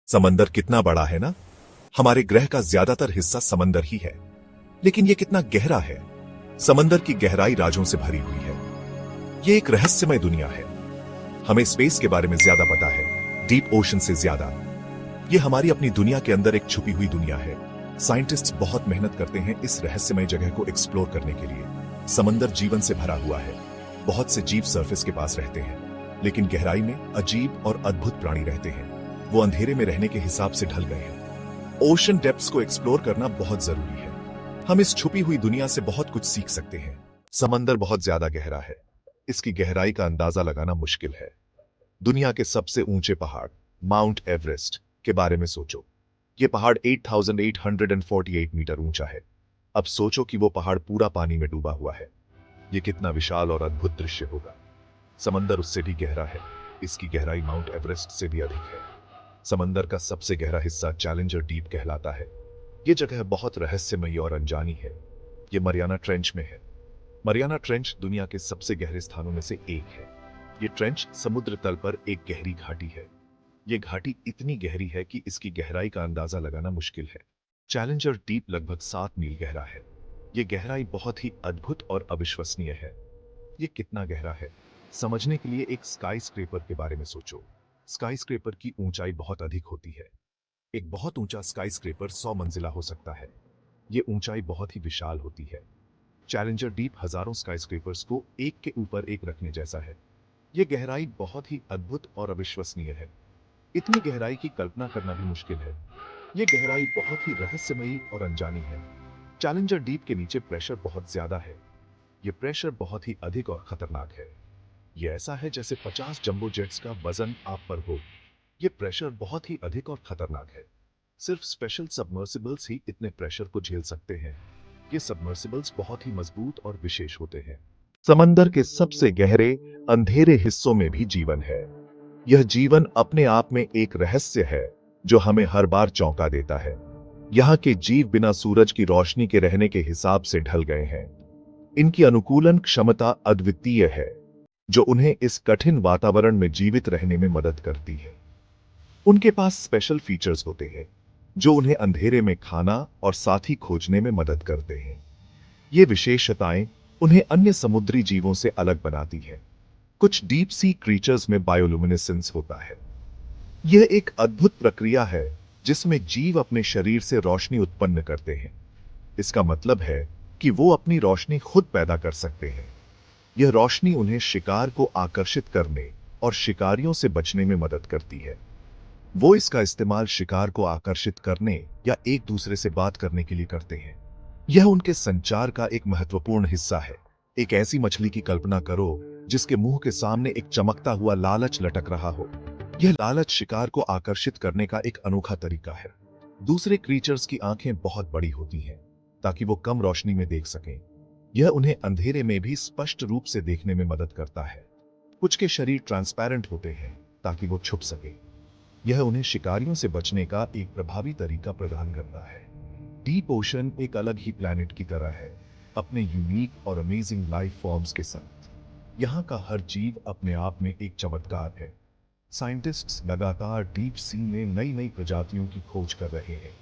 समंदर कितना बड़ा है ना। हमारे ग्रह का ज्यादातर हिस्सा समंदर ही है, लेकिन ये कितना गहरा है। समंदर की गहराई राजों से भरी हुई है। ये एक रहस्यमय दुनिया है। हमें स्पेस के बारे में ज्यादा पता है, डीप ओशन से ज्यादा। ये हमारी अपनी दुनिया के अंदर एक छुपी हुई दुनिया है। साइंटिस्ट्स बहुत मेहनत करते हैं इस रहस्यमय जगह को एक्सप्लोर करने के लिए। समंदर जीवन से भरा हुआ है। बहुत से जीव सरफेस के पास रहते हैं, लेकिन गहराई में अजीब और अद्भुत प्राणी रहते हैं। वो अंधेरे में रहने के हिसाब से ढल गए हैं। ओशन डेप्थ्स को एक्सप्लोर करना बहुत जरूरी है। हम इस छुपी हुई दुनिया से बहुत कुछ सीख सकते हैं। समंदर बहुत ज्यादा गहरा है। इसकी गहराई का अंदाजा लगाना मुश्किल है। दुनिया के सबसे ऊंचे पहाड़ माउंट एवरेस्ट के बारे में सोचो। ये पहाड़ 8,848 मीटर ऊंचा है। अब सोचो कि वो पहाड़ पूरा पानी में डूबा हुआ है। ये कितना विशाल और अद्भुत दृश्य होगा। समंदर उससे भी गहरा है। इसकी गहराई माउंट एवरेस्ट से भी अधिक है। समंदर का सबसे गहरा हिस्सा चैलेंजर डीप कहलाता है। ये जगह बहुत रहस्यमयी और अनजानी है। ये मरियाना ट्रेंच में है। मरियाना ट्रेंच दुनिया के सबसे गहरे स्थानों में से एक है। ये ट्रेंच समुद्र तल पर एक गहरी घाटी है। ये घाटी इतनी गहरी है कि इसकी गहराई का अंदाजा लगाना मुश्किल है। चैलेंजर डीप लगभग 7 मील गहरा है। ये गहराई बहुत ही अद्भुत और अविश्वसनीय है। ये कितना गहरा है, समझने के लिए एक स्काई स्क्रेपर के बारे में सोचो। स्काई स्क्रेपर की ऊंचाई बहुत अधिक होती है। एक बहुत ऊंचा स्काई स्क्रेपर 100 मंजिला हो सकता है। ये ऊंचाई बहुत ही विशाल होती है। चैलेंजर डीप हजारों स्काई स्क्रेपर्स को एक के ऊपर एक रखने जैसा है। ये गहराई बहुत ही अद्भुत और अविश्वसनीय है। इतनी गहराई की कल्पना करना भी मुश्किल है। ये गहराई बहुत ही रहस्यमयी और अनजानी है। चैलेंजर डीप के नीचे प्रेशर बहुत ज्यादा है। ये प्रेशर बहुत ही अधिक और खतरनाक है। ये ऐसा है जैसे 50 जंबो जेट्स का वजन आप पर हो। ये प्रेशर बहुत ही अधिक और खतरनाक है। सिर्फ स्पेशल सबमर्सिबल्स ही इतने प्रेशर को झेल सकते हैं। ये सबमर्सिबल्स बहुत ही मजबूत और विशेष होते हैं। समंदर के सबसे गहरे अंधेरे हिस्सों में भी जीवन है। यह जीवन अपने आप में एक रहस्य है जो हमें हर बार चौंका देता है। यहाँ के जीव बिना सूरज की रोशनी के रहने के हिसाब से ढल गए हैं। इनकी अनुकूलन क्षमता अद्वितीय है, जो उन्हें इस कठिन वातावरण में जीवित रहने में मदद करती है। उनके पास स्पेशल फीचर्स होते हैं जो उन्हें अंधेरे में खाना और साथी खोजने में मदद करते हैं। ये विशेषताएं उन्हें अन्य समुद्री जीवों से अलग बनाती हैं। कुछ डीप सी क्रीचर्स में बायोलुमिनेसेंस होता है। यह एक अद्भुत प्रक्रिया है जिसमें जीव अपने शरीर से रोशनी उत्पन्न करते हैं। इसका मतलब है कि वो अपनी रोशनी खुद पैदा कर सकते हैं। यह रोशनी उन्हें शिकार को आकर्षित करने और शिकारियों से बचने में मदद करती है। वो इसका इस्तेमाल शिकार को आकर्षित करने या एक दूसरे से बात करने के लिए करते हैं। यह उनके संचार का एक महत्वपूर्ण हिस्सा है। एक ऐसी मछली की कल्पना करो जिसके मुंह के सामने एक चमकता हुआ लालच लटक रहा हो। यह लालच शिकार को आकर्षित करने का एक अनोखा तरीका है। दूसरे क्रीचर्स की आंखें बहुत बड़ी होती हैं ताकि वो कम रोशनी में देख सकें। यह उन्हें अंधेरे में भी स्पष्ट रूप से देखने में मदद करता है। कुछ के शरीर ट्रांसपेरेंट होते हैं ताकि वो छुप सके। यह उन्हें शिकारियों से बचने का एक प्रभावी तरीका प्रदान करता है। डीप ओशन एक अलग ही प्लैनेट की तरह है, अपने यूनिक और अमेजिंग लाइफ फॉर्म्स के साथ। यहाँ का हर जीव अपने आप में एक चमत्कार है। साइंटिस्ट्स लगातार डीप सी में नई नई प्रजातियों की खोज कर रहे हैं।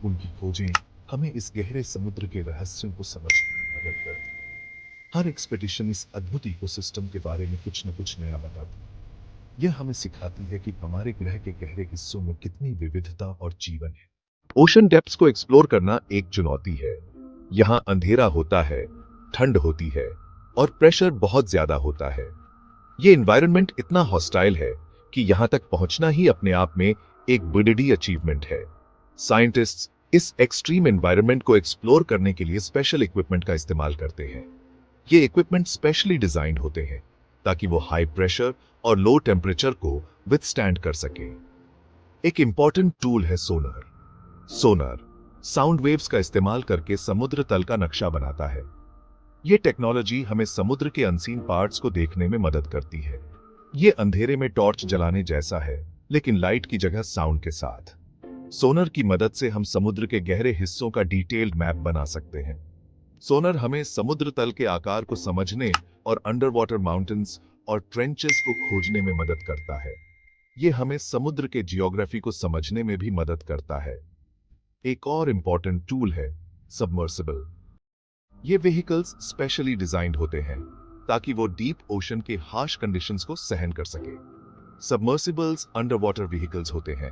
उनकी खोजें हमें इस गहरे समुद्र के रहस्यों को समझने में मदद करती हैं। हर एक्सपेडिशन इस अद्भुत इकोसिस्टम के बारे में कुछ न कुछ नया बताती है। यह हमें सिखाती है कि हमारे ग्रह के गहरे हिस्सों में कितनी विविधता और जीवन है। ओशन डेप्थ्स को एक्सप्लोर करना एक चुनौती है। यहाँ अंधेरा होता है, ठंड होती है और प्रेशर बहुत ज्यादा होता है। ये एनवायरनमेंट इतना हॉस्टाइल है कि यहाँ तक पहुंचना ही अपने आप में एक बड़ी अचीवमेंट है। साइंटिस्ट्स इस एक्सट्रीम एनवायरनमेंट को एक्सप्लोर करने के लिए स्पेशल इक्विपमेंट का इस्तेमाल करते हैं। ये इक्विपमेंट स्पेशली डिजाइन्ड होते हैं ताकि वो हाई प्रेशर और लो टेम्परेचर को विथस्टैंड कर सके। एक इंपॉर्टेंट टूल है सोनार। सोनार साउंड वेव्स का इस्तेमाल करके समुद्र तल का नक्शा बनाता है। ये टेक्नोलॉजी हमें समुद्र के अनसीन पार्ट्स को देखने में मदद करती है। ये अंधेरे में टॉर्च जलाने जैसा है, लेकिन लाइट की जगह साउंड के साथ। सोनार की मदद से हम समुद्र के गहरे हिस्सों का डिटेल्ड मैप बना सकते हैं। सोनार हमें समुद्र तल के आकार को समझने और अंडर वाटर माउंटेन्स और ट्रेंचेस को खोजने में मदद करता है। ये हमें समुद्र के जियोग्राफी को समझने में भी मदद करता है। एक और इंपॉर्टेंट टूल है सबमर्सिबल। ये व्हीकल्स स्पेशली डिजाइंड होते हैं ताकि वो डीप ओशन के हार्श कंडीशंस को सहन कर सके। सबमर्सिबल्स अंडर वाटर व्हीकल्स होते हैं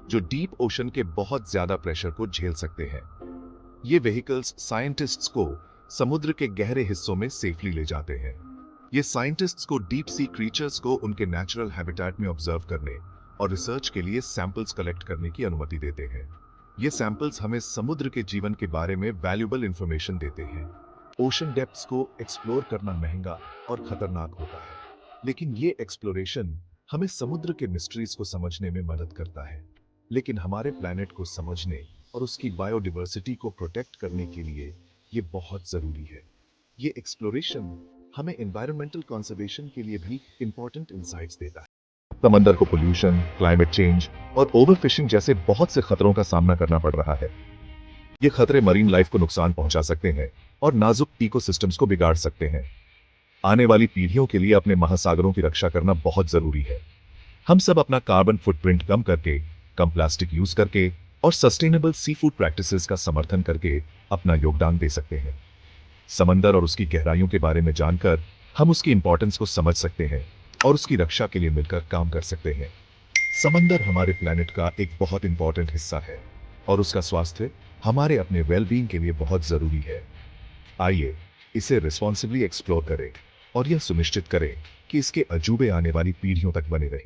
जो डीप ओशन के बहुत ज्यादा प्रेशर को झेल सकते हैं। ये व्हीकल्स साइंटिस्ट्स को समुद्र के गहरे हिस्सों में सेफली ले जाते हैं। ये साइंटिस्ट्स को डीप सी क्रीचर्स को उनके नेचुरल हैबिटेट में ऑब्जर्व करने और रिसर्च के लिए सैंपल्स कलेक्ट करने की अनुमति देते हैं। ये सैंपल्स हमें समुद्र के जीवन के बारे में वैल्यूएबल इंफॉर्मेशन देते हैं। ओशन डेप्थ्स को एक्सप्लोर करना महंगा और खतरनाक होता है, लेकिन ये एक्सप्लोरेशन हमें समुद्र के मिस्ट्रीज को समझने में मदद करता है। लेकिन हमारे प्लैनेट को समझने और उसकी बायोडिवर्सिटी को प्रोटेक्ट करने के लिए ये बहुत जरूरी है। ये एक्सप्लोरेशन हमें एनवायरमेंटल कंजर्वेशन के लिए भी इंपॉर्टेंट इंसाइट्स देता है। समंदर को पोल्यूशन, क्लाइमेट चेंज और ओवरफिशिंग जैसे बहुत से खतरों का सामना करना पड़ रहा है। ये खतरे मरीन लाइफ को नुकसान पहुंचा सकते हैं और नाजुक इकोसिस्टम्स को बिगाड़ सकते हैं। आने वाली पीढ़ियों के लिए अपने महासागरों की रक्षा करना बहुत जरूरी है। हम सब अपना कार्बन फुटप्रिंट कम करके, कम प्लास्टिक यूज करके और सस्टेनेबल सी फूड प्रैक्टिसेस का समर्थन करके अपना योगदान दे सकते हैं। समंदर और उसकी गहराइयों के बारे में जानकर हम उसकी इंपॉर्टेंस को समझ सकते हैं और उसकी रक्षा के लिए मिलकर काम कर सकते हैं। समंदर हमारे प्लैनेट का एक बहुत इंपॉर्टेंट हिस्सा है और उसका स्वास्थ्य हमारे अपने वेलबींग के लिए बहुत जरूरी है। आइए इसे रिस्पॉन्सिबली एक्सप्लोर करें और यह सुनिश्चित करें कि इसके अजूबे आने वाली पीढ़ियों तक बने रहे।